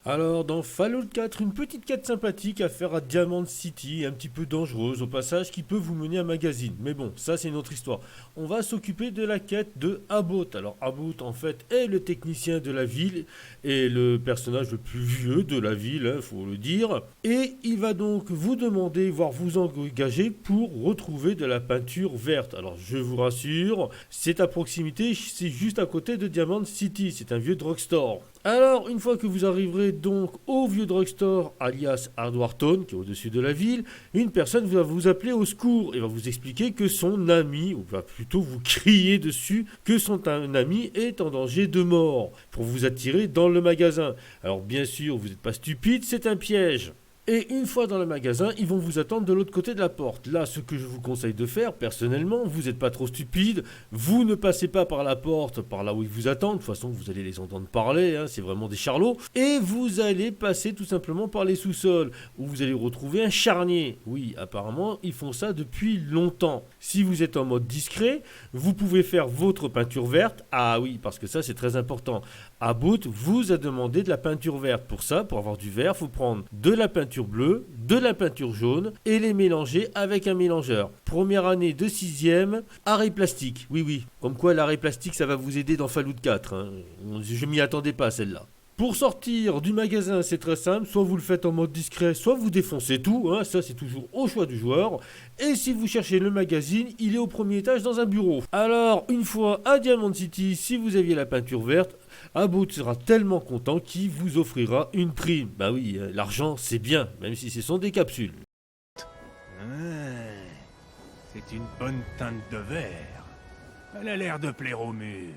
Alors, dans Fallout 4, une petite quête sympathique à faire à Diamond City, un petit peu dangereuse au passage, qui peut vous mener à un magazine. Mais bon, ça c'est une autre histoire. On va s'occuper de la quête de Abbott. Alors, Abbott, en fait, est le technicien de la ville et le personnage le plus vieux de la ville, faut le dire. Et il va donc vous demander, voire vous engager pour retrouver de la peinture verte. Alors, je vous rassure, c'est à proximité, c'est juste à côté de Diamond City. C'est un vieux drugstore. Alors, une fois que vous arriverez donc au vieux drugstore, alias Hardwarton, qui est au-dessus de la ville, une personne va vous appeler au secours et va vous expliquer que son ami, ou va plutôt vous crier dessus, que son ami est en danger de mort, pour vous attirer dans le magasin. Alors, bien sûr, vous n'êtes pas stupide, c'est un piège. Et une fois dans le magasin, ils vont vous attendre de l'autre côté de la porte. Là, ce que je vous conseille de faire, personnellement, vous n'êtes pas trop stupide, vous ne passez pas par la porte, par là où ils vous attendent, de toute façon, vous allez les entendre parler, c'est vraiment des charlots, et vous allez passer tout simplement par les sous-sols, où vous allez retrouver un charnier. Oui, apparemment, ils font ça depuis longtemps. Si vous êtes en mode discret, vous pouvez faire votre peinture verte. Ah oui, parce que ça, c'est très important. Abbott vous a demandé de la peinture verte. Pour ça, pour avoir du vert, il faut prendre de la peinture bleue, de la peinture jaune et les mélanger avec un mélangeur. Première année de 6e, arrêt plastique. Oui, oui. Comme quoi l'arrêt plastique, ça va vous aider dans Fallout 4. Je m'y attendais pas, celle-là. Pour sortir du magasin, c'est très simple. Soit vous le faites en mode discret, soit vous défoncez tout. Ça, c'est toujours au choix du joueur. Et si vous cherchez le magazine, il est au premier étage dans un bureau. Alors, une fois à Diamond City, si vous aviez la peinture verte, Abbott sera tellement content qu'il vous offrira une prime. Bah oui, l'argent, c'est bien, même si ce sont des capsules. Ouais, c'est une bonne teinte de verre. Elle a l'air de plaire au mur.